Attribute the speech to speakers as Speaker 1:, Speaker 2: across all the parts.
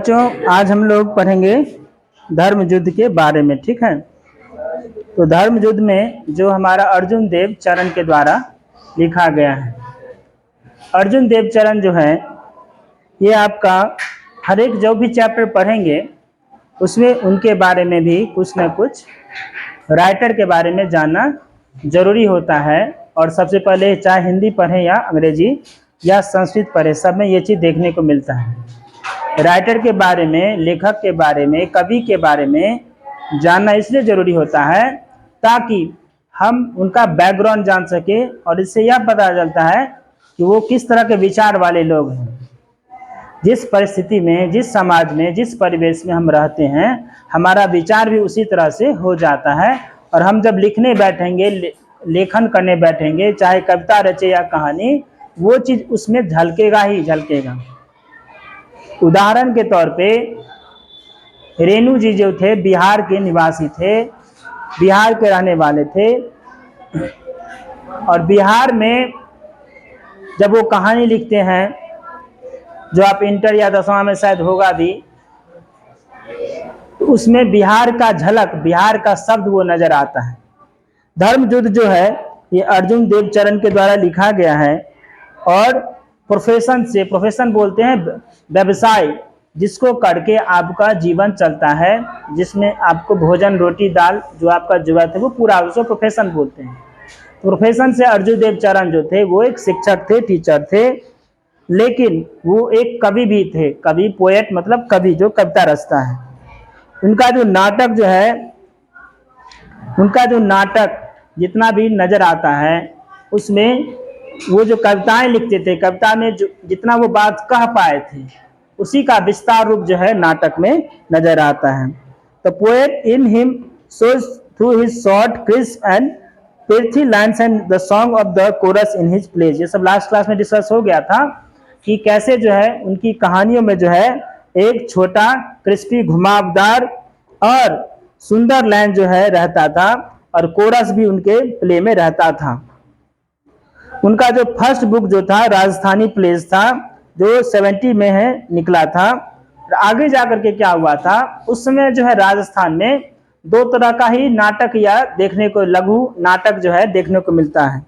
Speaker 1: बच्चों, आज हम लोग पढ़ेंगे धर्म युद्ध के बारे में। ठीक है, तो धर्म युद्ध में जो हमारा अर्जुन देव चरण के द्वारा लिखा गया है। अर्जुन देव चरण जो है ये आपका हर एक जो भी चैप्टर पढ़ेंगे उसमें उनके बारे में भी कुछ न कुछ राइटर के बारे में जानना जरूरी होता है। और सबसे पहले चाहे हिंदी पढ़ें या अंग्रेजी या संस्कृत पढ़ें, सब में ये चीज़ देखने को मिलता है। राइटर के बारे में, लेखक के बारे में, कवि के बारे में जानना इसलिए ज़रूरी होता है ताकि हम उनका बैकग्राउंड जान सके और इससे यह पता चलता है कि वो किस तरह के विचार वाले लोग हैं। जिस परिस्थिति में, जिस समाज में, जिस परिवेश में हम रहते हैं, हमारा विचार भी उसी तरह से हो जाता है। और हम जब लिखने बैठेंगे, लेखन करने बैठेंगे, चाहे कविता रचे या कहानी, वो चीज़ उसमें झलकेगा ही झलकेगा। उदाहरण के तौर पे रेणु जी जो थे बिहार के निवासी थे, बिहार के रहने वाले थे। और बिहार में जब वो कहानी लिखते हैं, जो आप इंटर या 10वां में शायद होगा भी, तो उसमें बिहार का झलक, बिहार का शब्द वो नजर आता है। धर्म युद्ध जो है ये अर्जुन देव चरण के द्वारा लिखा गया है। और प्रोफेशन से, प्रोफेशन बोलते हैं व्यवसाय, जिसको करके आपका जीवन चलता है, जिसमें आपको भोजन रोटी दाल जो आपका जरूरत है वो पूरा, उसको प्रोफेशन बोलते हैं। प्रोफेशन से अर्जुन देव चरण जो थे वो एक शिक्षक थे, टीचर थे, लेकिन वो एक कवि भी थे। कवि, पोएट मतलब कवि जो कविता रचता है। उनका जो नाटक जो है, उनका जो नाटक जितना भी नजर आता है उसमें वो जो कविताएं लिखते थे, कविता में जो जितना वो बात कह पाए थे उसी का विस्तार रूप जो है नाटक में नजर आता है। तो poet in him shows through his short, crisp and pithy lines and the song of the chorus in his plays। ये सब लास्ट क्लास में डिस्कस हो गया था कि कैसे जो है उनकी कहानियों में जो है एक छोटा, क्रिस्पी, घुमावदार और सुंदर लाइन जो है रहता था, और कोरस भी उनके प्ले में रहता था। उनका जो फर्स्ट बुक जो था राजस्थानी प्लेस था, जो 70 में है निकला था। आगे जाकर के क्या हुआ था, उस समय जो है राजस्थान में दो तरह का ही नाटक या देखने को, लघु नाटक जो है देखने को मिलता है।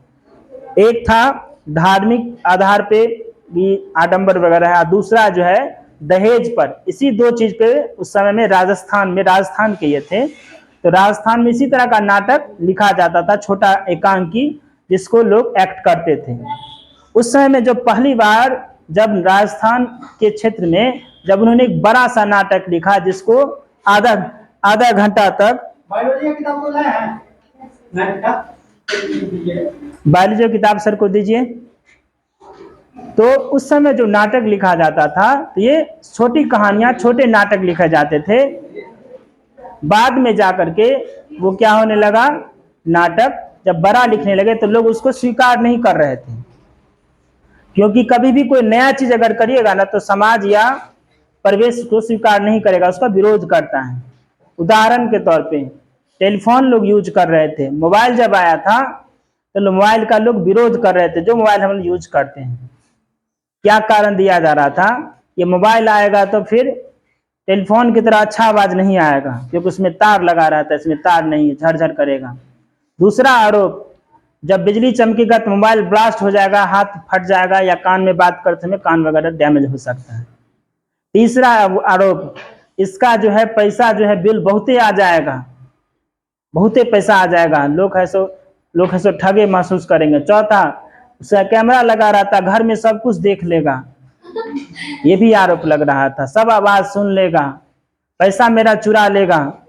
Speaker 1: एक था धार्मिक आधार पे भी आडंबर वगैरह है, दूसरा जो है दहेज पर। इसी दो चीज पे उस समय में राजस्थान के ये थे। तो राजस्थान में इसी तरह का नाटक लिखा जाता था, छोटा एकांकी, जिसको लोग एक्ट करते थे। उस समय में जो पहली बार जब राजस्थान के क्षेत्र में जब उन्होंने एक बड़ा सा नाटक लिखा जिसको आधा घंटा तक, बायोलॉजी किताब सर को दीजिए। तो उस समय जो नाटक लिखा जाता था, तो ये छोटी कहानियां, छोटे नाटक लिखे जाते थे। बाद में जाकर के वो क्या होने लगा, नाटक जब बड़ा लिखने लगे तो लोग उसको स्वीकार नहीं कर रहे थे। क्योंकि कभी भी कोई नया चीज अगर करिएगा ना तो समाज या परिवेश को स्वीकार नहीं करेगा, उसका विरोध करता है। उदाहरण के तौर पे टेलीफोन लोग यूज कर रहे थे, मोबाइल जब आया था तो मोबाइल का लोग विरोध कर रहे थे, जो मोबाइल हम लोग यूज करते हैं। क्या कारण दिया जा रहा था, ये मोबाइल आएगा तो फिर टेलीफोन की तरह अच्छा आवाज नहीं आएगा, क्योंकि उसमें तार लगा रहता है, इसमें तार नहीं है, झरझर करेगा। दूसरा आरोप, जब बिजली चमकेगा तो मोबाइल ब्लास्ट हो जाएगा, हाथ फट जाएगा, या कान में बात करते समय कान वगैरह डैमेज हो सकता है। तीसरा आरोप, इसका जो है पैसा जो है बिल बहुते आ जाएगा, बहुते पैसा आ जाएगा, लोग है सो ठगे महसूस करेंगे। चौथा, उसका कैमरा लगा रहता, घर में सब कुछ देख लेगा, ये भी आरोप लग रहा था। सब आवाज सुन लेगा, पैसा मेरा चुरा लेगा,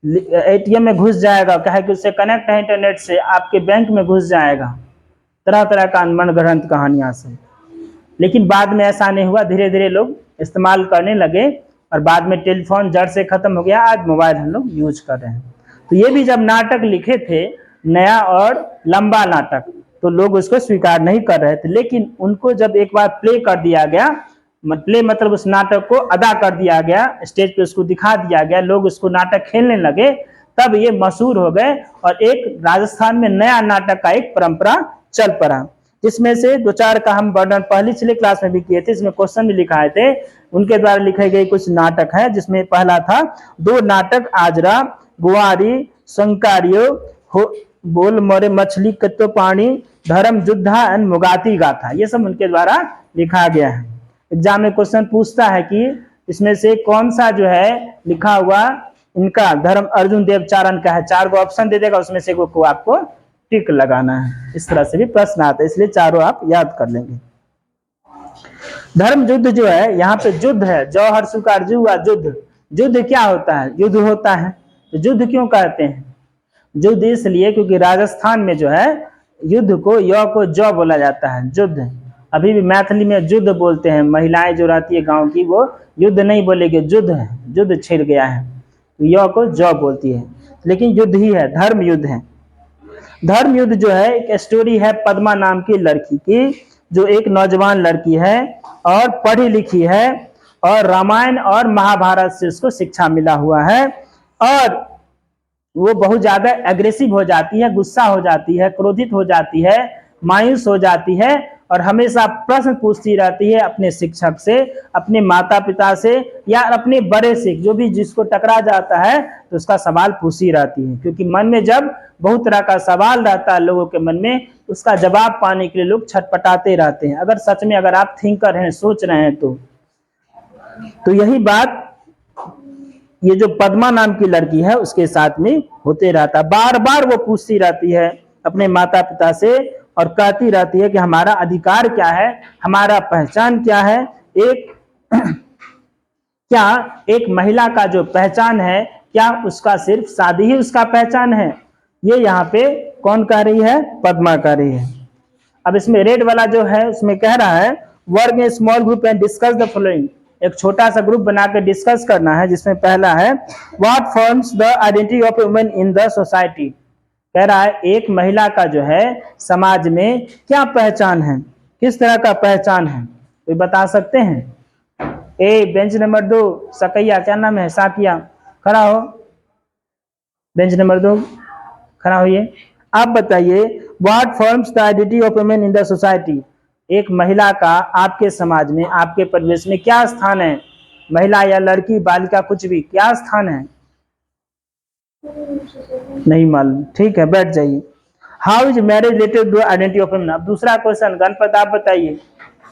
Speaker 1: एटीएम में घुस जाएगा, कहे कि उससे कनेक्ट है इंटरनेट से, आपके बैंक में घुस जाएगा, तरह तरह का मनगढ़ंत कहानियां से। लेकिन बाद में ऐसा नहीं हुआ, धीरे धीरे लोग इस्तेमाल करने लगे और बाद में टेलीफोन जड़ से खत्म हो गया, आज मोबाइल हम लोग यूज कर रहे हैं। तो ये भी जब नाटक लिखे थे, नया और लंबा नाटक, तो लोग उसको स्वीकार नहीं कर रहे थे। लेकिन उनको जब एक बार प्ले कर दिया गया, प्ले मतलब उस नाटक को अदा कर दिया गया, स्टेज पे उसको दिखा दिया गया, लोग उसको नाटक खेलने लगे, तब ये मशहूर हो गए और एक राजस्थान में नया नाटक का एक परंपरा चल पड़ा। जिसमें से दो चार का हम वर्णन पहली पिछले क्लास में भी किए थे, इसमें क्वेश्चन भी लिखाए थे। उनके द्वारा लिखे गए कुछ नाटक है, जिसमें पहला था 2 नाटक आजरा, गुआरी, शंकारियो, बोल मोरे मछली कत्तो पानी, धर्म युद्धा एंड मुगाती गाथा, ये सब उनके द्वारा लिखा गया है। एग्जाम में क्वेश्चन पूछता है कि इसमें से कौन सा जो है लिखा हुआ इनका धर्म अर्जुन देव चारण का है। 4 ऑप्शन दे देगा, उसमें से को आपको टिक लगाना है। इस तरह से भी प्रश्न आता है, इसलिए चारों आप याद कर लेंगे। धर्म युद्ध जो है, यहाँ पे युद्ध है, जौहर सुकार जुआ युद्ध। युद्ध क्या होता है? युद्ध होता है। तो युद्ध क्यों कहते हैं? युद्ध इसलिए क्योंकि राजस्थान में जो है युद्ध को य को ज बोला जाता है, युद्ध। अभी भी मैथिली में युद्ध बोलते हैं, महिलाएं जो रहती है गांव की वो युद्ध नहीं बोलेगी, युद्ध है, युद्ध छिड़ गया है, य को ज बोलती है, लेकिन युद्ध ही है, धर्म युद्ध है। धर्म युद्ध जो है एक स्टोरी है पद्मा नाम की लड़की की, जो एक नौजवान लड़की है और पढ़ी लिखी है और रामायण और महाभारत से उसको शिक्षा मिला हुआ है, और वो बहुत ज्यादा एग्रेसिव हो जाती है, गुस्सा हो जाती है, क्रोधित हो जाती है, मायूस हो जाती है और हमेशा प्रश्न पूछती रहती है अपने शिक्षक से, अपने माता पिता से या अपने बड़े से, जो भी जिसको टकरा जाता है तो उसका सवाल पूछती रहती है। क्योंकि मन में जब बहुत तरह का सवाल रहता है लोगों के मन में, उसका जवाब पाने के लिए लोग छटपटाते रहते हैं। अगर सच में अगर आप थिंकर हैं, सोच रहे हैं तो यही बात ये जो पद्मा नाम की लड़की है उसके साथ में होते रहता है। बार बार वो पूछती रहती है अपने माता पिता से और कहती रहती है कि हमारा अधिकार क्या है, हमारा पहचान क्या है। क्या एक महिला का जो पहचान है, क्या उसका सिर्फ शादी ही उसका पहचान है? ये यहाँ पे कौन कह रही है? पद्मा कह रही है। अब इसमें रेड वाला जो है उसमें कह रहा है work A small group and discuss the following. एक छोटा सा ग्रुप बना के डिस्कस करना है, जिसमें पहला है what forms the identity of a woman in the society. कह रहा है एक महिला का जो है समाज में क्या पहचान है, किस तरह का पहचान है, तो बता सकते हैं? ए बेंच नंबर 2 सकैया, क्या नाम है? साकिया, खड़ा हो। बेंच नंबर 2 खड़ा होइए। आप बताइए what forms the identity of women in the society. एक महिला का आपके समाज में, आपके परिवेश में क्या स्थान है? महिला या लड़की, बालिका, कुछ भी, क्या स्थान है? नहीं मालूम, ठीक है, बैठ जाइए। How is marriage related to identity of women. अब दूसरा क्वेश्चन, गणपत आप बताइए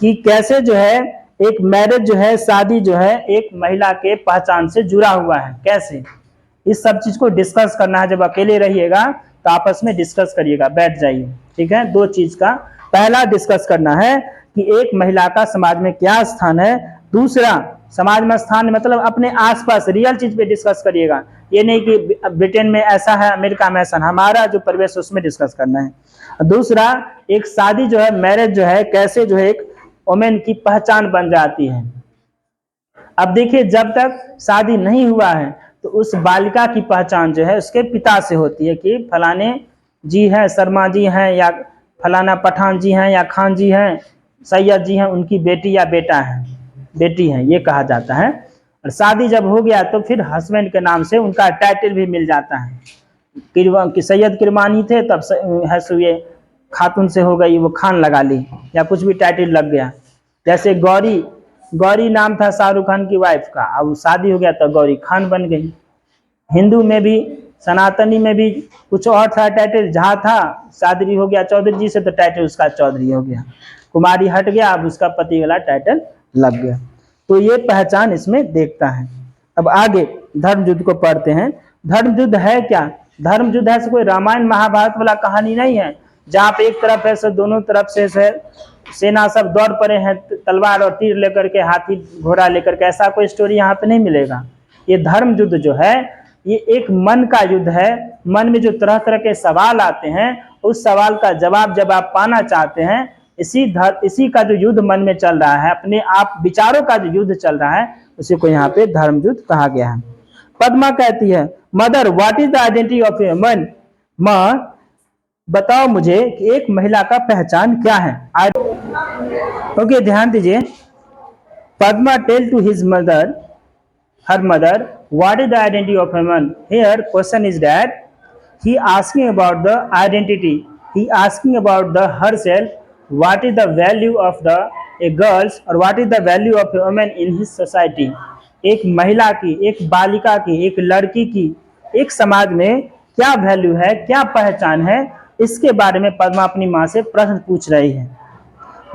Speaker 1: कि कैसे जो है एक मैरिज जो है, शादी जो है एक महिला के पहचान से जुड़ा हुआ है, कैसे? इस सब चीज को डिस्कस करना है। जब अकेले रहिएगा तो आपस में डिस्कस करिएगा, बैठ जाइए, ठीक है। 2 चीज का पहला डिस्कस करना है कि एक महिला का समाज में क्या स्थान है। दूसरा, समाज में स्थान मतलब अपने आसपास रियल चीज पे डिस्कस करिएगा। ये नहीं कि ब्रिटेन में ऐसा है, अमेरिका में ऐसा, हमारा जो परिवेश उसमें डिस्कस करना है। दूसरा, एक शादी जो है, मैरिज जो है, कैसे जो है एक वुमेन की पहचान बन जाती है। अब देखिए, जब तक शादी नहीं हुआ है तो उस बालिका की पहचान जो है उसके पिता से होती है कि फलाने जी हैं, शर्मा जी हैं, या फलाना पठान जी हैं, या खान जी हैं, सैयद जी हैं, उनकी बेटी या बेटा है, बेटी है, ये कहा जाता है। और शादी जब हो गया तो फिर हस्बैंड के नाम से उनका टाइटल भी मिल जाता है कि सैयद किरमानी थे, तब है खातून से हो गई, वो खान लगा ली, या कुछ भी टाइटल लग गया। जैसे गौरी नाम था शाहरुख खान की वाइफ का, अब शादी हो गया तो गौरी खान बन गई। हिंदू में भी, सनातनी में भी कुछ और था टाइटल, जहाँ था शादी हो गया चौधरी जी से तो टाइटल उसका चौधरी हो गया, कुमारी हट गया, अब उसका पति वाला टाइटल लग गया। तो ये पहचान इसमें देखता है। अब आगे धर्म युद्ध को पढ़ते हैं। धर्म युद्ध है क्या? धर्म युद्ध है कोई रामायण महाभारत वाला कहानी नहीं है, जहाँ पे एक तरफ है से दोनों तरफ से सेना सब दौड़ पड़े हैं तलवार और तीर लेकर के, हाथी घोड़ा लेकर के, ऐसा कोई स्टोरी यहाँ पे नहीं मिलेगा। ये धर्म युद्ध जो है ये एक मन का युद्ध है। मन में जो तरह तरह के सवाल आते हैं, उस सवाल का जवाब जब आप पाना चाहते हैं, इसी का जो युद्ध मन में चल रहा है, अपने आप विचारों का जो युद्ध चल रहा है, उसी को यहाँ पे धर्म युद्ध कहा गया है। पद्मा कहती है mother what is the identity of a woman. माँ बताओ मुझे कि एक महिला का पहचान क्या है। ओके, ध्यान दीजिए। Padma tell to his mother, her mother, what is the identity of a man? Here question is that he asking about the identity, he asking about the herself, what is the value of the a girls और what is the value of a women in his society. एक महिला की, एक बालिका की, एक लड़की की एक समाज में क्या वैल्यू है, क्या पहचान है, इसके बारे में पद्मा अपनी माँ से प्रश्न पूछ रही है।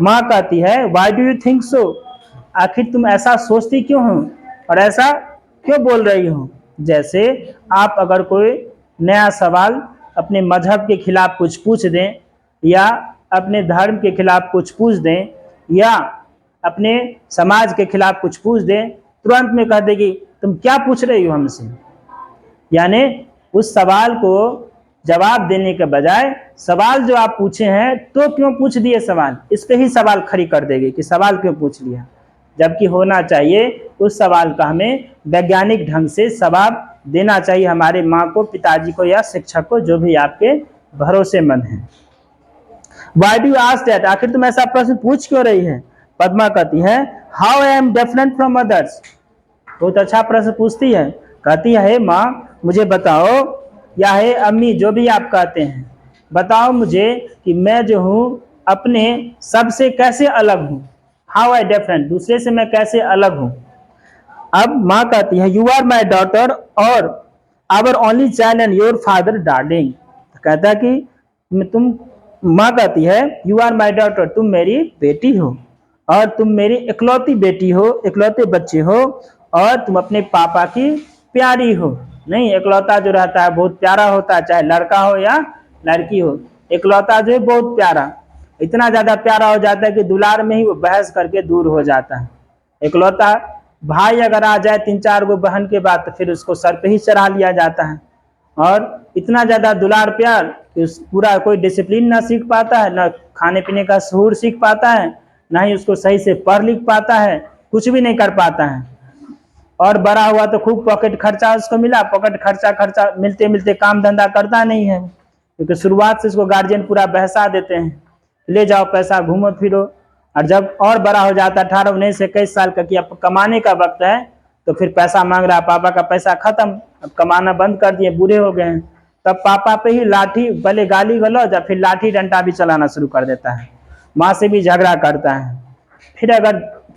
Speaker 1: माँ कहती है why do you think so, आखिर तुम ऐसा सोचती क्यों हो और ऐसा क्यों बोल रही हो। जैसे आप अगर कोई नया सवाल अपने मजहब के खिलाफ कुछ पूछ दें या अपने धर्म के खिलाफ कुछ पूछ दें या अपने समाज के खिलाफ कुछ पूछ दें, तुरंत में कह देगी तुम क्या पूछ रही हो हमसे। यानी उस सवाल को जवाब देने के बजाय सवाल जो आप पूछे हैं तो क्यों पूछ दिए सवाल, इस पे ही सवाल खड़ी कर देगी कि सवाल क्यों पूछ लिया। जबकि होना चाहिए उस सवाल का हमें वैज्ञानिक ढंग से जवाब देना चाहिए हमारे माँ को, पिताजी को या शिक्षक को, जो भी आपके भरोसेमंद हैं। Why do you ask that? आखिर तुम ऐसा प्रश्न पूछ क्यों रही है। पद्मा कहती है How I am different from others। बहुत अच्छा प्रश्न पूछती है। कहती है माँ मुझे बताओ, या है अम्मी, जो भी आप कहते हैं, बताओ मुझे कि मैं जो हूँ अपने सबसे कैसे अलग हूँ। हाउ आई डिफरेंट, दूसरे से मैं कैसे अलग हूँ। अब माँ कहती है यू आर माई डॉटर और our only child and your father darling. कहता है कि तुम, माँ कहती है यू आर माई डॉटर, तुम मेरी बेटी हो और तुम मेरी इकलौती बेटी हो, इकलौते बच्चे हो और तुम अपने पापा की प्यारी हो। नहीं, इकलौता जो रहता है बहुत प्यारा होता है, चाहे लड़का हो या लड़की हो। इकलौता जो है बहुत प्यारा, इतना ज्यादा प्यारा हो जाता है कि दुलार में ही वो बहस करके दूर हो जाता है। इकलौता भाई अगर आ जाए 3-4 गो बहन के बाद तो फिर उसको सर पे ही चढ़ा लिया जाता है और इतना ज्यादा दुलार प्यार कि उस पूरा कोई डिसिप्लिन ना सीख पाता है, ना खाने पीने का शऊर सीख पाता है, ना ही उसको सही से पढ़ लिख पाता है, कुछ भी नहीं कर पाता है। और बड़ा हुआ तो खूब पॉकेट खर्चा उसको मिला, पॉकेट खर्चा मिलते मिलते काम धंधा करता नहीं है, क्योंकि शुरुआत से उसको गार्जियन पूरा बहसा देते हैं, ले जाओ पैसा घूमो फिरो। और जब और बड़ा हो जाता है 18-19 से 21 साल का कि अब कमाने का वक्त है, तो फिर पैसा मांग रहा, पापा का पैसा खत्म, अब कमाना बंद कर दिए, बूढ़े हो गए हैं, तब पापा पे ही लाठी, पहले गाली गलौज या फिर लाठी डंडा भी चलाना शुरू कर देता है, माँ से भी झगड़ा करता है।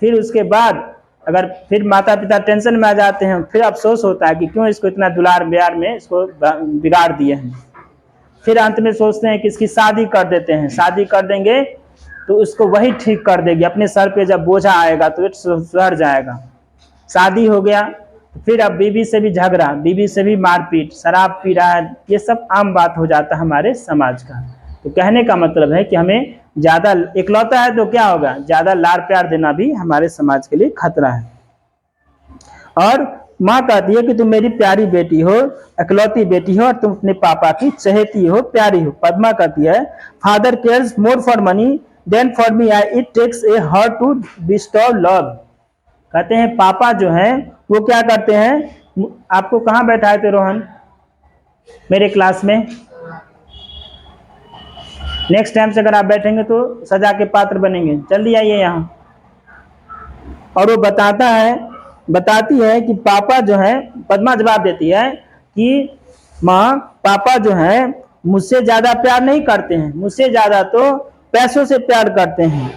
Speaker 1: फिर उसके बाद अगर फिर माता पिता टेंशन में आ जाते हैं, फिर अफसोस होता है कि क्यों इसको इतना दुलार प्यार में इसको बिगाड़ दिए हैं। फिर अंत में सोचते हैं कि इसकी शादी कर देते हैं, शादी कर देंगे तो उसको वही ठीक कर देगी, अपने सर पे जब बोझा आएगा तो सुधर जाएगा। शादी हो गया तो फिर अब बीवी से भी झगड़ा, बीवी से भी मारपीट, शराब पी रहा है, ये सब आम बात हो जाता है हमारे समाज का। तो कहने का मतलब है कि हमें ज्यादा, इकलौता है तो क्या होगा, ज्यादा लाड़ प्यार देना भी हमारे समाज के लिए खतरा है। और माँ कहती है कि तुम मेरी प्यारी बेटी हो, इकलौती बेटी हो और तुम अपने पापा की चहेती हो, प्यारी हो। पद्मा कहती है father cares more for money than for me, it takes a heart to bestow love. कहते हैं पापा जो हैं वो क्या करते हैं, आपको कहाँ बैठाए थे रोहन, मेरे क्लास में, नेक्स्ट टाइम से अगर आप बैठेंगे तो सजा के पात्र बनेंगे, जल्दी आइए यहाँ। और वो बताती है कि पापा जो है, पद्मा जवाब देती है कि माँ पापा जो है मुझसे ज्यादा प्यार नहीं करते हैं, मुझसे ज्यादा तो पैसों से प्यार करते हैं।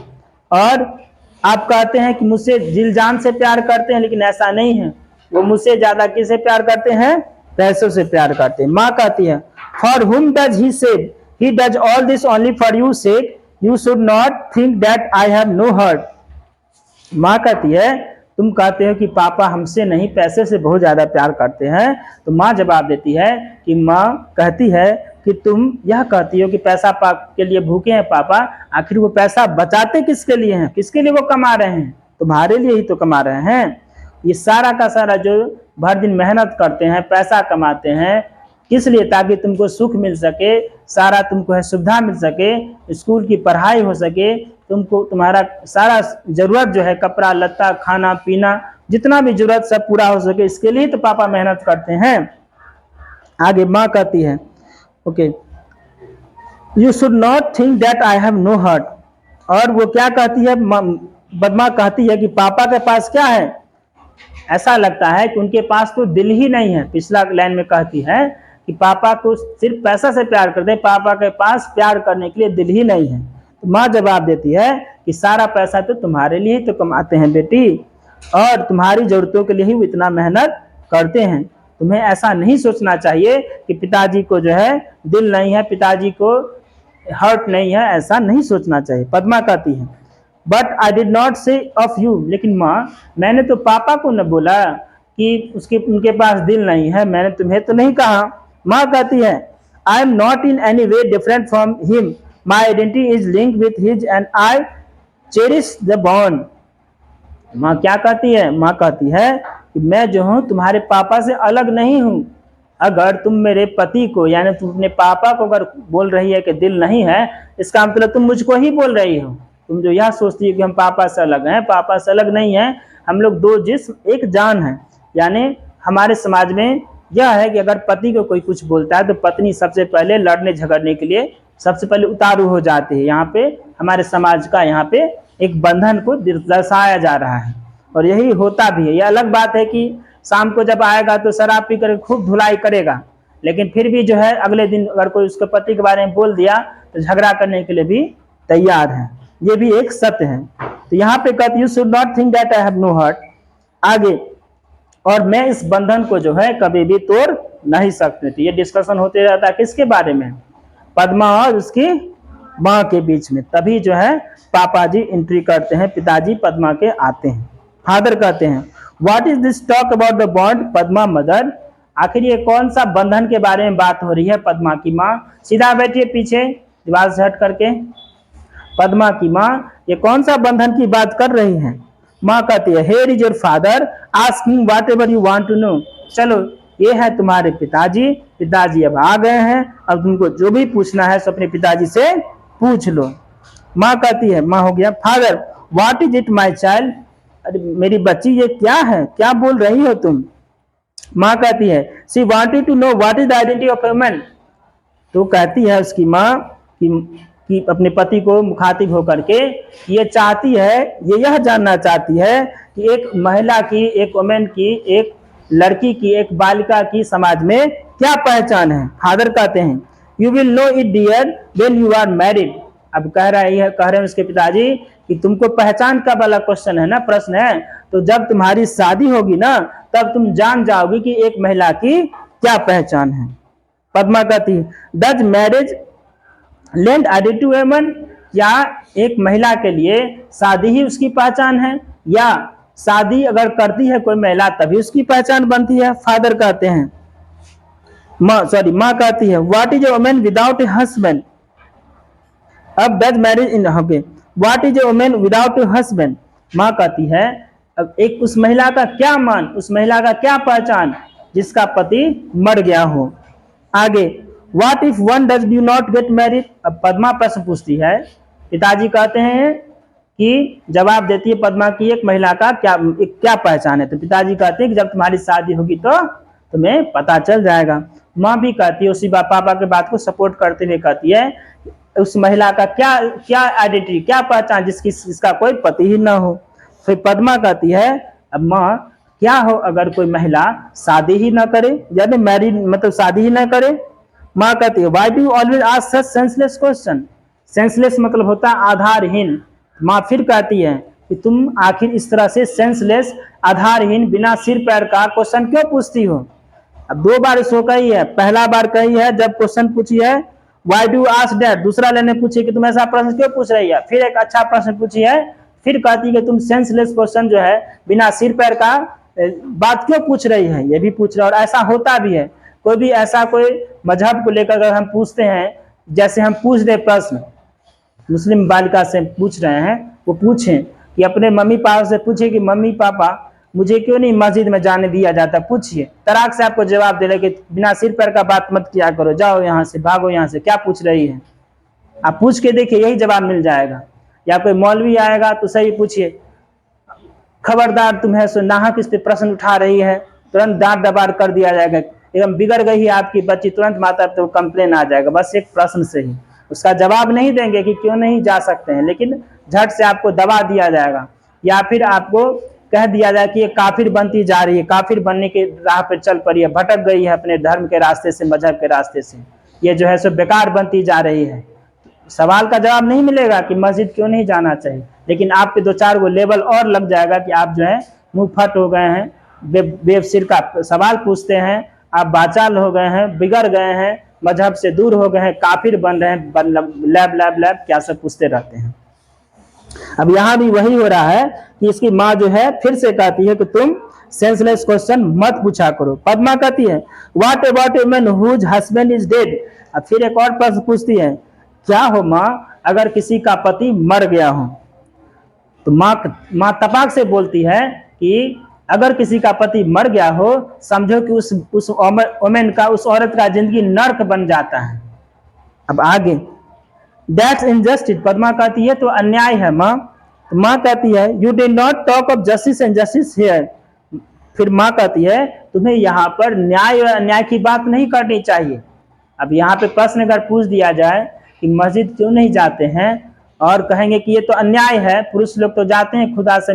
Speaker 1: और आप कहते हैं कि मुझसे दिल जान से प्यार करते हैं, लेकिन ऐसा नहीं है, वो मुझसे ज्यादा किससे प्यार करते हैं, पैसों से प्यार करते हैं। माँ कहती है फॉर हुम does he said he does all this only for you sake, you should not think that I have no heart। माँ कहती है तुम कहते हो कि पापा हमसे नहीं पैसे से बहुत ज्यादा प्यार करते हैं, तो माँ जवाब देती है कि माँ कहती है कि तुम यह कहती हो कि पैसा के लिए भूखे हैं पापा, आखिर वो पैसा बचाते किसके लिए हैं, किसके लिए वो कमा रहे हैं, तुम्हारे लिए ही तो कमा रहे हैं। ये सारा का सारा जो भर दिन मेहनत करते हैं, पैसा कमाते हैं, किस लिए, ताकि तुमको सुख मिल सके, सारा तुमको है सुविधा मिल सके, स्कूल की पढ़ाई हो सके, तुमको तुम्हारा सारा जरूरत जो है, कपड़ा लत्ता खाना पीना जितना भी जरूरत सब पूरा हो सके, इसके लिए तो पापा मेहनत करते हैं। आगे माँ कहती है okay you should not think that I have no heart. और वो क्या कहती है, पद्मा कहती है कि पापा के पास क्या है, ऐसा लगता है कि उनके पास तो दिल ही नहीं है। पिछला लाइन में कहती है कि पापा को सिर्फ पैसा से प्यार करते हैं, पापा के पास प्यार करने के लिए दिल ही नहीं है। तो माँ जवाब देती है कि सारा पैसा तो तुम्हारे लिए ही तो कमाते हैं बेटी, और तुम्हारी जरूरतों के लिए ही वो इतना मेहनत करते हैं। तुम्हें ऐसा नहीं सोचना चाहिए कि पिताजी को जो है दिल नहीं है, पिताजी को हर्ट नहीं है, ऐसा नहीं सोचना चाहिए। पद्मा कहती है बट आई डिड नॉट से ऑफ यू, लेकिन माँ मैंने तो पापा को न बोला कि उनके पास दिल नहीं है, मैंने तुम्हें तो नहीं कहा। माँ कहती है I am not in any way different from him, my identity is link with his and I cherish the bond. माँ क्या कहती है? माँ कहती है कि मैं जो हूँ तुम्हारे पापा से अलग नहीं हूँ। अगर तुम मेरे पति को यानी तुम अपने पापा को अगर बोल रही है कि दिल नहीं है, इसका मतलब तुम मुझको ही बोल रही हो। तुम जो यह सोचती है कि हम पापा से अलग हैं, पापा से अलग नहीं है, हम लोग दो जिस्म एक जान है। यानी हमारे समाज में यह है कि अगर पति को कोई कुछ बोलता है तो पत्नी सबसे पहले लड़ने झगड़ने के लिए सबसे पहले उतारू हो जाती है। यहाँ पे हमारे समाज का यहाँ पे एक बंधन को दर्शाया जा रहा है, और यही होता भी है। यह अलग बात है कि शाम को जब आएगा तो शराब पी कर खूब धुलाई करेगा, लेकिन फिर भी जो है अगले दिन अगर कोई उसके पति के बारे में बोल दिया तो झगड़ा करने के लिए भी तैयार है। ये भी एक सत्य है। तो यहाँ पे कहती you should not think that I have no hurt, आगे, और मैं इस बंधन को जो है कभी भी तोड़ नहीं सकती थी। ये डिस्कशन होते रहता है किसके बारे में? पद्मा और उसकी माँ के बीच में। तभी जो है पापा जी एंट्री करते हैं, पिताजी पद्मा के आते हैं। फादर कहते हैं what is this talk about the bond Padma mother, आखिर ये कौन सा बंधन के बारे में बात हो रही है? पद्मा की माँ सीधा बैठिए पीछे दीवार से हट करके। पद्मा की माँ ये कौन सा बंधन की बात कर रही है? माँ कहती है here is your father asking whatever you want to know, चलो ये है तुम्हारे पिताजी, पिताजी अब आ गए हैं, अब तुमको जो भी पूछना है सो अपने पिताजी से पूछ लो। माँ कहती है, माँ हो गया father what is it my child, अरे मेरी बच्ची ये क्या है, क्या बोल रही हो तुम? माँ कहती है she wanted to know what is the identity of a man, तो कहती है उसकी माँ कि अपने पति को मुखातिब होकर के ये चाहती है, ये यह जानना चाहती है कि एक महिला की, एक वुमेन की, एक लड़की की, एक बालिका की समाज में क्या पहचान है। फादर कहते हैं you will know it dear when you are married, अब कह रहे हैं उसके पिताजी कि तुमको पहचान का वाला क्वेश्चन है ना, प्रश्न है, तो जब तुम्हारी शादी होगी ना तब तुम जान जाओगी कि एक महिला की क्या पहचान है। पद्मा कहती does marriage lend identity to a woman, या एक महिला के लिए शादी ही उसकी पहचान है, या शादी अगर करती है कोई महिला तभी उसकी पहचान बनती है? फादर कहते हैं माँ कहती है what is a woman without a husband, अब does marriage in what is a woman without a husband. माँ कहती है अब एक उस महिला का क्या मान, उस महिला का क्या पहचान जिसका पति मर गया हो। आगे what if one does do not get married, अब पद्मा प्रश्न पूछती है, पिताजी कहते हैं कि जवाब देती है पद्मा की एक महिला का क्या पहचान है, तो पिताजी कहते हैं कि जब तुम्हारी शादी होगी तो तुम्हें पता चल जाएगा। माँ भी कहती है उसी पापा के बात को सपोर्ट करते हुए कहती है उस महिला का क्या आइडेंटिटी, क्या पहचान जिसका कोई पति ही ना हो। फिर पद्मा कहती है अब माँ क्या हो अगर कोई महिला शादी ही ना करे, यानी मैरिड मतलब शादी ही ना करे। माँ कहती है why do you always ask such senseless question, senseless मतलब होता है आधारहीन। माँ फिर कहती है कि तुम आखिर इस तरह से सेंसलेस, आधारहीन, बिना सिर पैर का क्वेश्चन क्यों पूछती हो? अब दो बार इसको कही है, पहला बार कही है जब क्वेश्चन पूछी है व्हाई डू आस्क दैट, दूसरा लेने पूछी कि तुम ऐसा प्रश्न क्यों पूछ रही है, फिर एक अच्छा प्रश्न पूछी है, फिर कहती है कि तुम सेंसलेस क्वेश्चन जो है बिना सिर पैर का बात क्यों पूछ रही है, ये भी पूछ रहा है। और ऐसा होता भी है, कोई भी ऐसा कोई मजहब को लेकर अगर हम पूछते हैं, जैसे हम पूछ दे प्रश्न मुस्लिम बालिका से पूछ रहे हैं, वो पूछें कि अपने मम्मी पापा से पूछे कि मम्मी पापा मुझे क्यों नहीं मस्जिद में जाने दिया जाता, पूछिए, तराक से आपको जवाब दे रहे कि बिना सिर पैर का बात मत किया करो, जाओ यहाँ से, भागो यहाँ से, क्या पूछ रही है। आप पूछ के देखिए यही जवाब मिल जाएगा। या कोई मौलवी आएगा तो सही पूछिए खबरदार तुम्हें सो नाहक इस पे प्रश्न उठा रही है, तुरंत डांट डबार कर दिया जाएगा, एकदम बिगड़ गई है आपकी बच्ची, तुरंत माता तो कंप्लेन आ जाएगा बस एक प्रश्न से ही। उसका जवाब नहीं देंगे कि क्यों नहीं जा सकते हैं, लेकिन झट से आपको दबा दिया जाएगा, या फिर आपको कह दिया जाए कि ये काफिर बनती जा रही है, काफिर बनने के राह पर चल पड़ी है, भटक गई है अपने धर्म के रास्ते से, मजहब के रास्ते से, ये जो है सो बेकार बनती जा रही है। सवाल का जवाब नहीं मिलेगा कि मस्जिद क्यों नहीं जाना चाहिए, लेकिन आप पे 2-4 गो लेवल और लग जाएगा कि आप जो है मुंह फट हो गए हैं, बेवसिर का सवाल पूछते हैं, आप बाचाल हो गए हैं, बिगड़ गए हैं, मजहब से दूर हो गए हैं, काफिर बन रहे हैं, लैब लैब लैब क्या सब पूछते रहते हैं। अब यहाँ भी वही हो रहा है कि इसकी माँ जो है फिर से कहती है कि तुम सेंसलेस क्वेश्चन मत पूछा करो। पद्मा कहती है what about a man whose husband is dead. अब फिर एक और प्रश्न पूछती है, क्या हो माँ अगर किसी का पति मर गया हो। तो माँ तपाक से बोलती है कि अगर किसी का पति मर गया हो, समझो कि उस वोमेन का, उस औरत का जिंदगी नर्क बन जाता है। अब आगे दैट्स इनजस्टिस, पद्मा कहती है तो अन्याय है माँ। तो माँ कहती है you did not talk of justice and justice here. फिर माँ कहती है तुम्हें यहाँ पर न्याय और अन्याय की बात नहीं करनी चाहिए। अब यहाँ पे प्रश्न अगर पूछ दिया जाए कि मस्जिद क्यों नहीं जाते हैं, और कहेंगे कि ये तो अन्याय है, पुरुष लोग तो जाते हैं खुदा से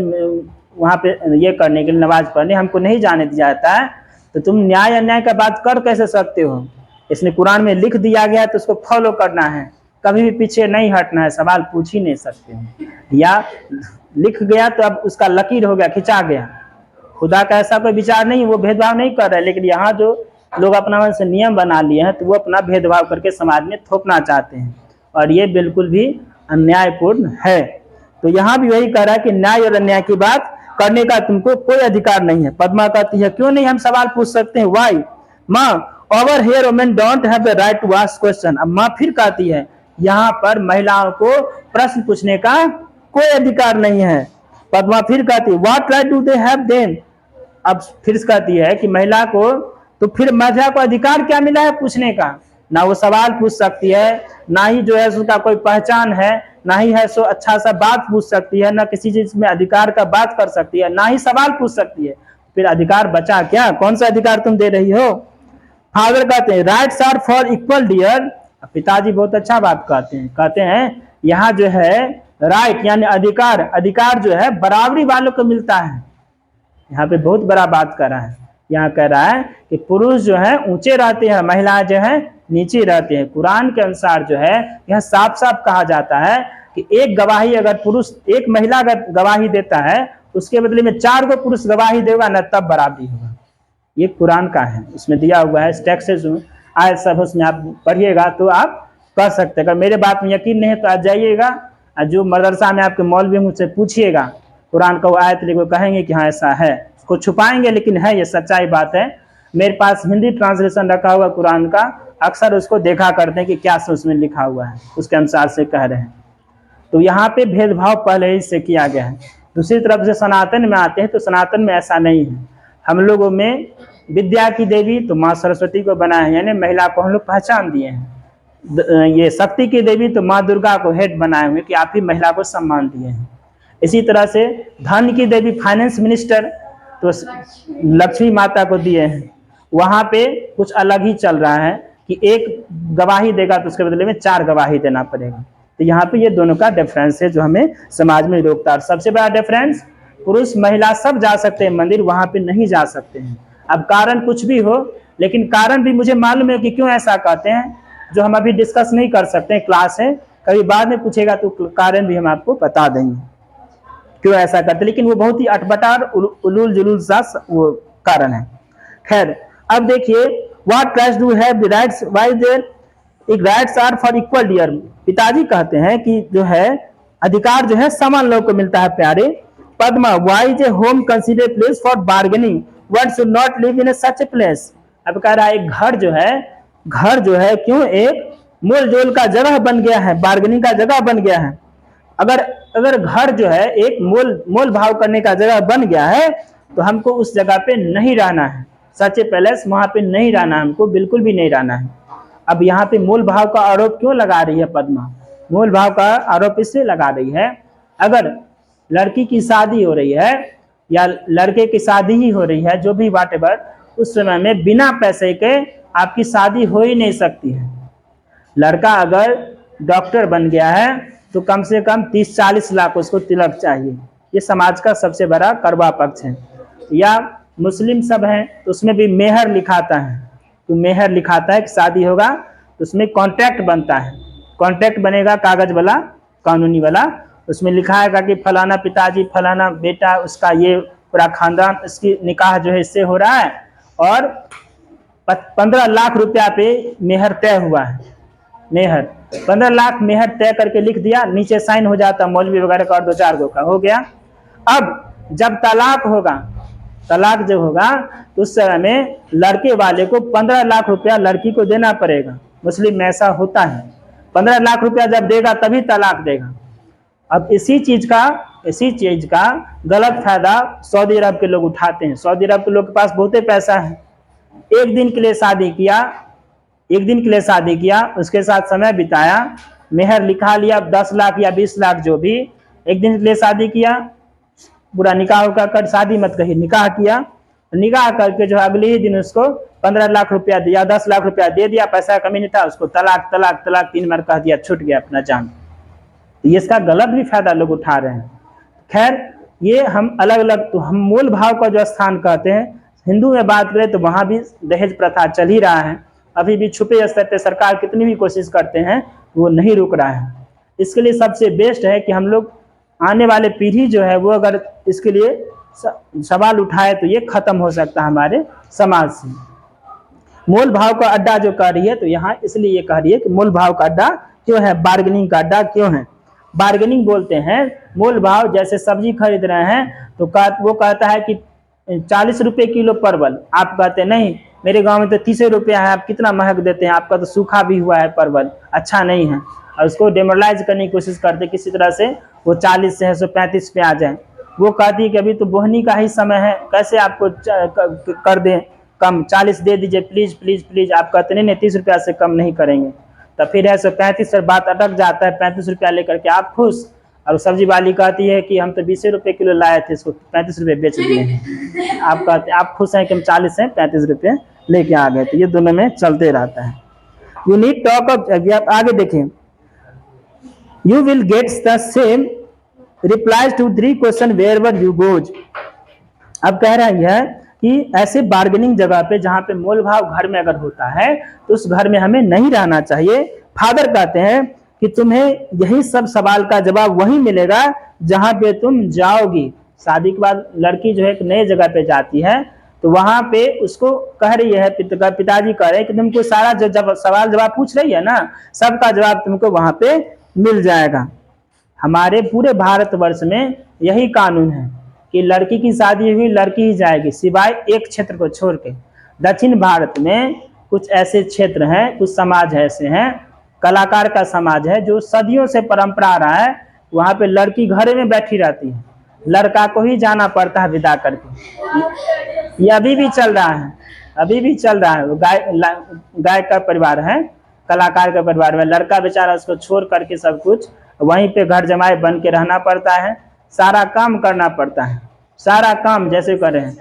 Speaker 1: वहाँ पे ये करने के लिए, नमाज पढ़ने, हमको नहीं जाने दिया जाता है, तो तुम न्याय अन्याय का बात कर कैसे सकते हो। इसने कुरान में लिख दिया गया है तो उसको फॉलो करना है, कभी भी पीछे नहीं हटना है, सवाल पूछ ही नहीं सकते हैं। या लिख गया तो अब उसका लकीर हो गया, खिंचा गया। खुदा का ऐसा कोई विचार नहीं, वो भेदभाव नहीं कर रहे, लेकिन यहाँ जो लोग अपना मन से नियम बना लिए हैं तो वो अपना भेदभाव करके समाज में थोपना चाहते हैं, और ये बिल्कुल भी अन्यायपूर्ण है। तो यहाँ भी वही कह रहा है कि न्याय और अन्याय की बात करने का तुमको कोई अधिकार नहीं है। पद्मा कहती है क्यों नहीं हम सवाल पूछ सकते हैं, why ma over here women don't have the right to ask question. अब माँ फिर कहती है यहाँ पर महिलाओं को प्रश्न पूछने का कोई अधिकार नहीं है। पद्मा फिर कहती है what right do they have then. अब फिर कहती है कि महिला को तो फिर महिला को अधिकार क्या मिला है पूछने का, ना वो सवाल पूछ सकती है, ना ही जो है उसका कोई पहचान है, ना ही है सो अच्छा सा बात पूछ सकती है, ना किसी चीज में अधिकार का बात कर सकती है, ना ही सवाल पूछ सकती है। फिर अधिकार बचा क्या, कौन सा अधिकार तुम दे रही हो। फादर कहते हैं rights are for equal dear. पिताजी बहुत अच्छा बात कहते हैं यहाँ जो है राइट यानी अधिकार, अधिकार जो है बराबरी वालों को मिलता है। यहाँ पे बहुत बड़ा बात कर रहा है, यहाँ कह रहा है कि पुरुष जो है ऊंचे रहते हैं, महिलाएं जो है नीचे रहते हैं। कुरान के अनुसार जो है यह साफ साफ कहा जाता है कि एक गवाही अगर पुरुष, एक महिला अगर गवाही देता है उसके बदले में 4 को पुरुष गवाही देगा ना, तब बराबरी होगा। ये कुरान का है, उसमें दिया हुआ है, टेक्स्ट आए सब, उसमें आप पढ़िएगा तो आप कर सकते हैं। अगर मेरे बात में यकीन नहीं है तो आज जाइएगा, जो मदरसा में आपके मौलवी मुझसे पूछिएगा, कुरान का वो आयत लेकर कहेंगे कि हाँ ऐसा है, उसको छुपाएंगे लेकिन है, ये सच्चाई बात है। मेरे पास हिंदी ट्रांसलेशन रखा हुआ कुरान का, अक्सर उसको देखा करते हैं कि क्या उसमें लिखा हुआ है, उसके अनुसार से कह रहे हैं। तो यहाँ पे भेदभाव पहले ही से किया गया है। दूसरी तरफ से सनातन में आते हैं तो सनातन में ऐसा नहीं है। हम लोगों में विद्या की देवी तो माँ सरस्वती को बनाया है, यानी महिला को हम लोग पहचान दिए हैं। ये शक्ति की देवी तो माँ दुर्गा को हेड बनाए हुए कि आप ही महिला को सम्मान दिए हैं। इसी तरह से धन की देवी फाइनेंस मिनिस्टर तो लक्ष्मी माता को दिए हैं। वहाँ पे कुछ अलग ही चल रहा है कि एक गवाही देगा तो उसके बदले में 4 गवाही देना पड़ेगा। तो यहाँ पे ये दोनों का डिफरेंस है जो हमें समाज में रोकता है। सबसे बड़ा डिफरेंस, पुरुष महिला सब जा सकते हैं मंदिर, वहाँ पे नहीं जा सकते हैं। अब कारण कुछ भी हो, लेकिन कारण भी मुझे मालूम है कि क्यों ऐसा कहते हैं, जो हम अभी डिस्कस नहीं कर सकते हैं, क्लास है, कभी बाद में पूछेगा तो कारण भी हम आपको बता देंगे क्यों ऐसा करते, लेकिन वो बहुत ही अटपटा उलूल जुलूल सा वो कारण है। खैर अब देखिए what rights do have the rights why their rights are for equal dear. पिताजी कहते हैं कि जो है अधिकार जो है समान लोगों को मिलता है प्यारे। Padma why is a home consider place for bargaining, one should not live in such a place. अब कह रहा है एक घर जो है क्यों एक मोल जोल का जगह बन गया है, बार्गेनिंग का जगह बन गया है। अगर घर जो है एक मोल भाव करने का जगह बन गया है तो हमको उस जगह पे नहीं रहना है, सच ए पैलेस वहां पे नहीं रहना, हमको बिल्कुल भी नहीं रहना है। अब यहाँ पे मोल भाव का आरोप क्यों लगा रही है पद्मा? मोल भाव का आरोप इसलिए लगा रही है, अगर लड़की की शादी हो रही है या लड़के की शादी ही हो रही है, जो भी व्हाटएवर, उस समय में बिना पैसे के आपकी शादी हो ही नहीं सकती है। लड़का अगर डॉक्टर बन गया है तो कम से कम 30-40 लाख उसको तिलक चाहिए, ये समाज का सबसे बड़ा कड़वा पक्ष है। या मुस्लिम सब हैं तो उसमें भी मेहर लिखाता है, तो मेहर लिखाता है कि शादी होगा तो उसमें कॉन्ट्रैक्ट बनता है, कॉन्ट्रैक्ट बनेगा कागज वाला, कानूनी वाला, उसमें लिखा है कि फलाना पिताजी, फलाना बेटा, उसका ये पूरा खानदान, इसकी निकाह जो है इससे हो रहा है, और 15 लाख रुपया पे मेहर तय हुआ है। मेहर 15 लाख मेहर तय करके लिख दिया, नीचे साइन हो जाता मौलवी वगैरह का और 2-4 गो का, हो गया। अब जब तलाक होगा, तलाक जब होगा तो उस समय में लड़के वाले को 15 लाख रुपया लड़की को देना पड़ेगा। मुस्लिम में ऐसा होता है, 15 लाख रुपया जब देगा तभी तलाक देगा। अब इसी चीज का गलत फायदा सऊदी अरब के लोग उठाते हैं। सऊदी अरब के लोग के पास बहुते पैसा है। एक दिन के लिए शादी किया, उसके साथ समय बिताया, मेहर लिखा लिया 10 लाख या 20 लाख जो भी, एक दिन के लिए शादी किया, पूरा निकाह कर, शादी मत कही, निकाह किया, निकाह करके जो अगले ही दिन उसको 15 लाख रुपया दिया, 10 लाख रुपया दे दिया, पैसा कमी नहीं था, उसको तलाक तलाक तलाक 3 बार कह दिया, छूट गया अपना जान। तो ये इसका गलत भी फायदा लोग उठा रहे हैं। खैर ये हम अलग अलग, तो हम मूल भाव का जो स्थान कहते हैं, हिंदू में बात करें तो वहां भी दहेज प्रथा चल ही रहा है, अभी भी छुपे स्तर पर सरकार कितनी भी कोशिश करते हैं वो नहीं रुक रहा है। इसके लिए सबसे बेस्ट है कि हम लोग आने वाले पीढ़ी जो है वो अगर इसके लिए सवाल उठाए तो ये खत्म हो सकता है हमारे समाज से। मूल भाव का अड्डा जो कह रही है, तो यहाँ इसलिए ये कह रही है कि मूल भाव का अड्डा क्यों है, बार्गेनिंग का अड्डा क्यों है। बार्गेनिंग बोलते हैं मूल भाव, जैसे सब्जी खरीद रहे हैं तो वो कहता है कि 40 रुपये किलो परवल, आप कहते हैं नहीं मेरे गांव में तो 30 रुपया है, आप कितना महंग देते हैं, आपका तो सूखा भी हुआ है परवल, अच्छा नहीं है, और उसको डेमोरलाइज करने की कोशिश करते हैं किसी तरह से वो 40 से 135 पे आ जाए। वो कहती है कि अभी तो बोहनी का ही समय है, कैसे आपको कर दें कम, 40 दे दीजिए प्लीज प्लीज प्लीज, आप कहते नहीं 30 रुपया से कम नहीं करेंगे, तो फिर 135 पर बात अटक जाता है, 35 रुपया लेकर के आप खुश, और सब्जी वाली कहती है कि हम तो 20 रुपये किलो लाए थे, इसको 35 रुपये बेच दिए हैं। आप कहते आप खुश हैं कि हम 40 से 35 रुपये लेके आ गए। तो ये दोनों में चलते रहता है। यू नीड टॉक ऑफ, आगे देखें, you will get the same replies to 3 question wherever you goes. अब कह रहा है कि ऐसे बार्गेनिंग जगह पे जहां पे मोल भाव घर में अगर होता है तो उस घर में हमें नहीं रहना चाहिए। फादर कहते हैं कि तुम्हें यही सब सवाल का जवाब वहीं मिलेगा जहां पे तुम जाओगी। शादी के बाद लड़की जो है एक नई जगह पे जाती है तो वहां पे उसको कह रही है, पिताजी कह रहे हैं कि तुमको सारा जो सवाल जवाब पूछ रही है ना, सबका जवाब तुमको वहां पे मिल जाएगा। हमारे पूरे भारतवर्ष में यही कानून है कि लड़की की शादी हुई लड़की ही जाएगी, सिवाय एक क्षेत्र को छोड़ के। दक्षिण भारत में कुछ ऐसे क्षेत्र हैं, कुछ समाज ऐसे हैं, कलाकार का समाज है जो सदियों से परंपरा रहा है, वहां पे लड़की घर में बैठी रहती है, लड़का को ही जाना पड़ता है विदा करके। ये अभी भी चल रहा है, अभी भी चल रहा है। गाय का परिवार है, कलाकार का परिवार में लड़का बेचारा उसको छोड़ करके सब कुछ वहीं पे घर जमाए बन के रहना पड़ता है, सारा काम करना पड़ता है, सारा काम जैसे करें,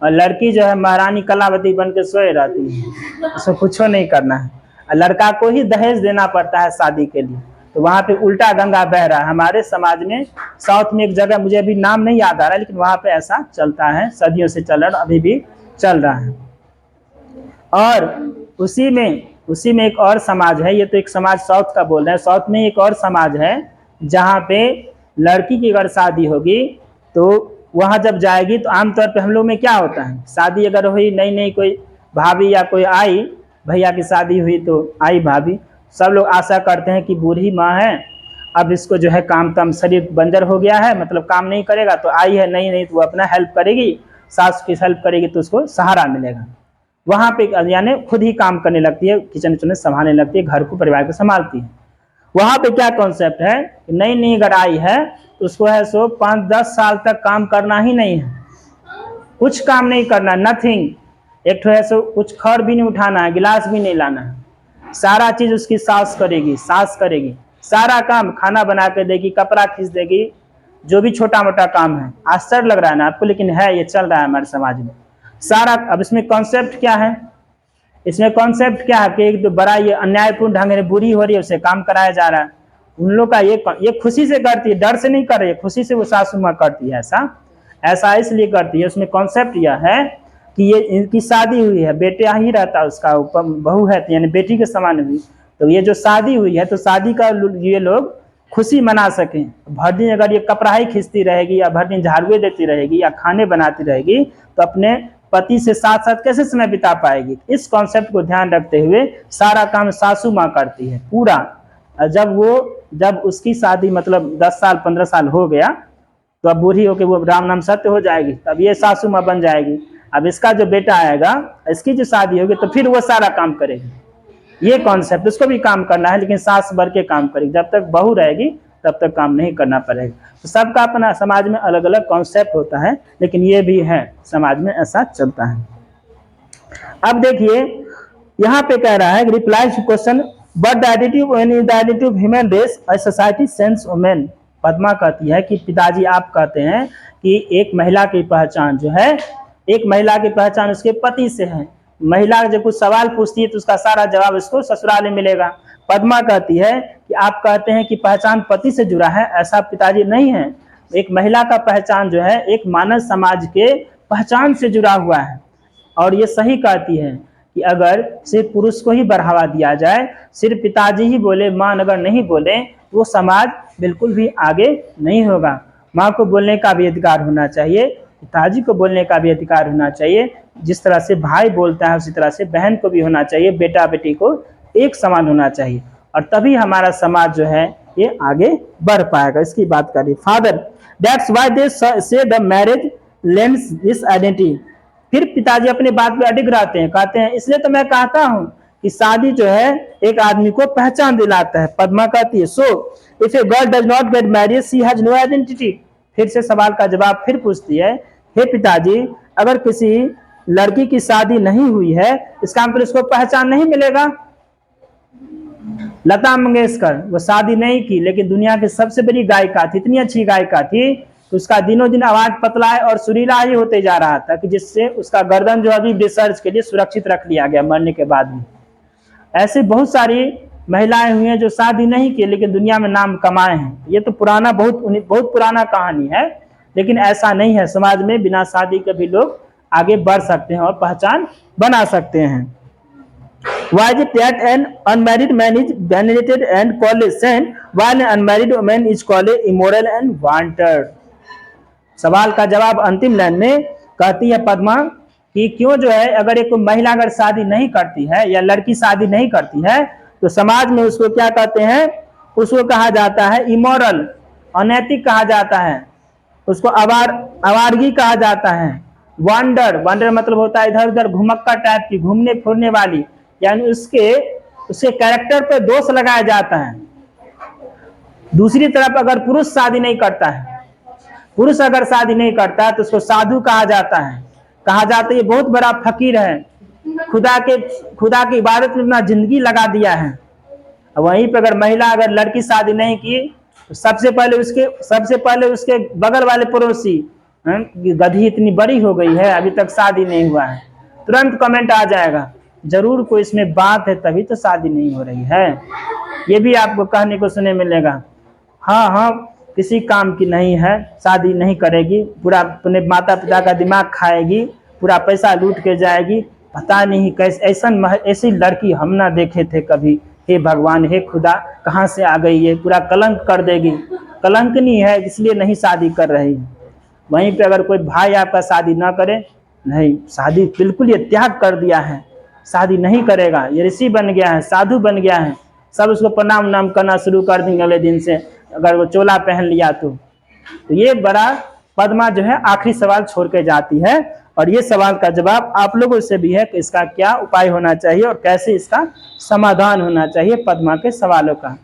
Speaker 1: और लड़की जो है महारानी कलावती बन के सोए रहती है, उसको कुछ नहीं करना है, लड़का को ही दहेज देना पड़ता है शादी के लिए। तो वहाँ पे उल्टा गंगा बह रहा है हमारे समाज में। साउथ में एक जगह, मुझे अभी नाम नहीं याद आ रहा है, लेकिन वहाँ पे ऐसा चलता है, सदियों से चल रहा, अभी भी चल रहा है। और उसी में एक और समाज है, ये तो एक समाज साउथ का बोल रहे हैं, साउथ में एक और समाज है जहाँ पे लड़की की अगर शादी होगी तो वहाँ जब जाएगी तो आमतौर पे हम लोग में क्या होता है, शादी अगर हुई नई नई, कोई भाभी या कोई आई, भैया की शादी हुई तो आई भाभी, सब लोग आशा करते हैं कि बूढ़ी माँ है, अब इसको जो है काम तम शरीर बंजर हो गया है, मतलब काम नहीं करेगा, तो आई है नहीं तो वो अपना हेल्प करेगी, सास की हेल्प करेगी तो उसको सहारा मिलेगा। वहाँ पे यानी खुद ही काम करने लगती है, किचन विचन संभालने लगती है, घर को परिवार को संभालती है। वहाँ पे क्या कॉन्सेप्ट है, नई अगर आई है तो उसको है सो 5-10 साल तक काम करना ही नहीं है, कुछ काम नहीं करना, नथिंग। एक तो है सो कुछ खड़ भी नहीं उठाना है, गिलास भी नहीं लाना है, सारा चीज उसकी सास करेगी सारा काम, खाना बना के देगी, कपड़ा खींच देगी, जो भी छोटा मोटा काम है। आश्चर्य लग रहा है ना आपको, लेकिन है, ये चल रहा है हमारे समाज में सारा। अब इसमें कॉन्सेप्ट क्या है, इसमें कॉन्सेप्ट क्या है कि एक तो बड़ा ये अन्यायपूर्ण ढंग से बुरी हो रही है, उसे काम कराया जा रहा है। उन लोग का ये खुशी से करती है, डर से नहीं कर रही है, खुशी से वो सासू माँ करती है, ऐसा इसलिए करती है। उसमें कॉन्सेप्ट यह है कि ये इनकी शादी हुई है, बेटा ही रहता है उसका, बहू है यानी बेटी के समान हुई, तो ये जो शादी हुई है तो शादी का ये लोग खुशी मना सकें। भर दिन अगर ये कपड़ा ही खींचती रहेगी या भर दिन झाड़ुए देती रहेगी या खाने बनाती रहेगी तो अपने पति से साथ साथ कैसे समय बिता पाएगी। इस कॉन्सेप्ट को ध्यान रखते हुए सारा काम सासू माँ करती है पूरा। जब उसकी शादी मतलब 10 साल 15 साल हो गया तो अब बूढ़ी होकर वो राम नाम सत्य हो जाएगी, तब ये सासू माँ बन जाएगी। अब इसका जो बेटा आएगा, इसकी जो शादी होगी तो फिर वो सारा काम करेगी। ये कॉन्सेप्ट, उसको भी काम करना है लेकिन सास भर के काम करेगी। जब तक बहू रहेगी तब तक काम नहीं करना पड़ेगा। तो सबका अपना समाज में अलग अलग कॉन्सेप्ट होता है, लेकिन ये भी है समाज में ऐसा चलता है। अब देखिए यहाँ पे कह रहा है reply to question but the identity of human race a society sense women. Padma कहती है कि पिताजी आप कहते हैं कि एक महिला की पहचान जो है, एक महिला की पहचान उसके पति से है। महिला जब कुछ सवाल पूछती है तो उसका सारा जवाब उसको ससुराल में मिलेगा। पद्मा कहती है कि आप कहते हैं कि पहचान पति से जुड़ा है, ऐसा पिताजी नहीं है। एक महिला का पहचान जो है एक मानव समाज के पहचान से जुड़ा हुआ है। और ये सही कहती है कि अगर सिर्फ पुरुष को ही बढ़ावा दिया जाए, सिर्फ पिताजी ही बोले, माँ अगर नहीं बोले, वो समाज बिल्कुल भी आगे नहीं होगा। माँ को बोलने का भी अधिकार होना चाहिए, पिताजी को बोलने का भी अधिकार होना चाहिए। जिस तरह से भाई बोलता है उसी तरह से बहन को भी होना चाहिए, बेटा बेटी को एक समान होना चाहिए, और तभी हमारा समाज जो है ये आगे बढ़ पाएगा। इसकी बात करें फादर, दैट्स व्हाई दे से the marriage lens this identity. फिर पिताजी अपने बात पे अडिग रहते हैं, कहते हैं इसलिए तो मैं कहता हूँ कि शादी जो है एक आदमी को पहचान दिलाता है। पद्मा कहती है so if a girl does not get married she has no identity. फिर से सवाल का जवाब फिर पूछती है, हे पिताजी अगर किसी लड़की की शादी नहीं हुई है इसका मतलब उसको पहचान नहीं मिलेगा। लता मंगेशकर वो शादी नहीं की लेकिन दुनिया की सबसे बड़ी गायिका थी, इतनी अच्छी गायिका थी तो उसका दिनों दिन आवाज पतला और सुरीला ही होते जा रहा था कि जिससे उसका गर्दन जो अभी रिसर्च के लिए सुरक्षित रख लिया गया मरने के बाद भी। ऐसे बहुत सारी महिलाएं हुई हैं जो शादी नहीं की लेकिन दुनिया में नाम कमाए हैं। ये तो पुराना बहुत पुराना कहानी है, लेकिन ऐसा नहीं है। समाज में बिना शादी के भी लोग आगे बढ़ सकते हैं और पहचान बना सकते हैं। Why is it that an unmarried man is venerated and called a saint while an unmarried woman is called immoral and wanted? सवाल का जवाब अंतिम लाइन में कहती है पद्मा कि क्यों जो है अगर एक महिला अगर शादी नहीं करती है या लड़की शादी नहीं करती है तो समाज में उसको क्या कहते हैं, उसको कहा जाता है इमोरल, अनैतिक कहा जाता है, उसको आवारगी कहा जाता है। वांडर मतलब होता है इधर उधर घुमक्का टाइप की, घूमने फिरने वाली, यानी उसके कैरेक्टर पे दोष लगाया जाता है। दूसरी तरफ अगर पुरुष शादी नहीं करता है, पुरुष अगर शादी नहीं करता है तो उसको साधु कहा जाता है ये बहुत बड़ा फकीर है, खुदा की इबादत में अपना जिंदगी लगा दिया है। वहीं पर अगर महिला अगर लड़की शादी नहीं की तो सबसे पहले उसके बगल वाले पड़ोसी गधी इतनी बड़ी हो गई है अभी तक शादी नहीं हुआ है, तुरंत कमेंट आ जाएगा जरूर कोई इसमें बात है तभी तो शादी नहीं हो रही है। ये भी आपको कहने को सुनने मिलेगा, हाँ किसी काम की नहीं है, शादी नहीं करेगी, पूरा अपने माता पिता का दिमाग खाएगी, पूरा पैसा लूट के जाएगी, पता नहीं कैसे ऐसी लड़की हम ना देखे थे कभी। हे भगवान, हे खुदा, कहाँ से आ गई ये, पूरा कलंक कर देगी, कलंकनी है इसलिए नहीं शादी कर रही। वहीं पे अगर कोई भाई आपका शादी ना करे, नहीं शादी बिल्कुल ये त्याग कर दिया है, शादी नहीं करेगा, ये ऋषि बन गया है, साधु बन गया है, सब उसको प्रणाम नाम करना शुरू कर देंगे अगले दिन से अगर वो चोला पहन लिया तो ये बड़ा पद्मा जो है आखिरी सवाल छोड़ के जाती है। और ये सवाल का जवाब आप लोगों से भी है कि इसका क्या उपाय होना चाहिए और कैसे इसका समाधान होना चाहिए पद्मा के सवालों का।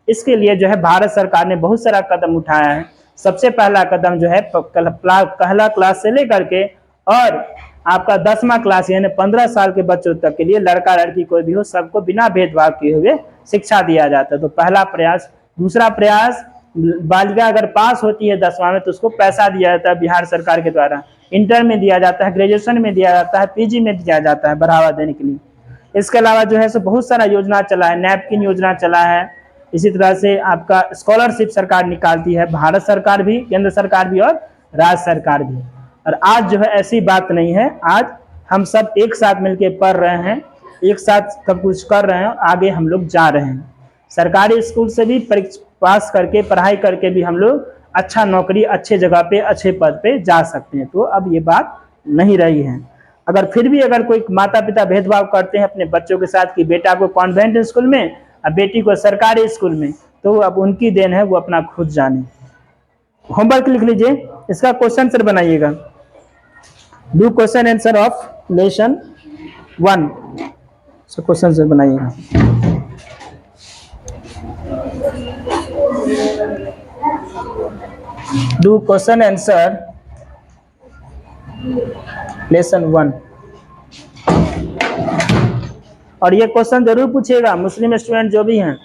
Speaker 1: इसके लिए जो है भारत सरकार ने बहुत सारा कदम उठाया है। सबसे पहला कदम जो है पहला क्लास से लेकर के और आपका 10वां क्लास यानी 15 साल के बच्चों तक के लिए लड़का लड़की कोई भी हो सबको बिना भेदभाव किए हुए शिक्षा दिया जाता है। तो पहला प्रयास। दूसरा प्रयास, बालिका अगर पास होती है 10वां में तो उसको पैसा दिया जाता है बिहार सरकार के द्वारा, इंटर में दिया जाता है, ग्रेजुएशन में दिया जाता है, पीजी में दिया जाता है बढ़ावा देने के लिए। इसके अलावा जो है सो बहुत सारा योजना चला है, नैपकिन योजना चला है, इसी तरह से आपका स्कॉलरशिप सरकार निकालती है, भारत सरकार भी, केंद्र सरकार भी और राज्य सरकार भी। और आज जो है ऐसी बात नहीं है, आज हम सब एक साथ मिलकर पढ़ रहे हैं, एक साथ सब कुछ कर रहे हैं, आगे हम लोग जा रहे हैं। सरकारी स्कूल से भी परीक्षा पास करके, पढ़ाई करके भी हम लोग अच्छा नौकरी, अच्छे जगह पे, अच्छे पद पे जा सकते हैं। तो अब ये बात नहीं रही है। अगर फिर भी अगर कोई माता पिता भेदभाव करते हैं अपने बच्चों के साथ कि बेटा को कॉन्वेंट स्कूल में और बेटी को सरकारी स्कूल में, तो अब उनकी देन है, वो अपना खुद जाने। होमवर्क लिख लीजिए, इसका क्वेश्चन आंसर बनाइएगा। Do question answer of lesson 1, question answer बनाइएगा। Do question answer lesson 1। और ये क्वेश्चन जरूर पूछेगा, मुस्लिम स्टूडेंट जो भी हैं।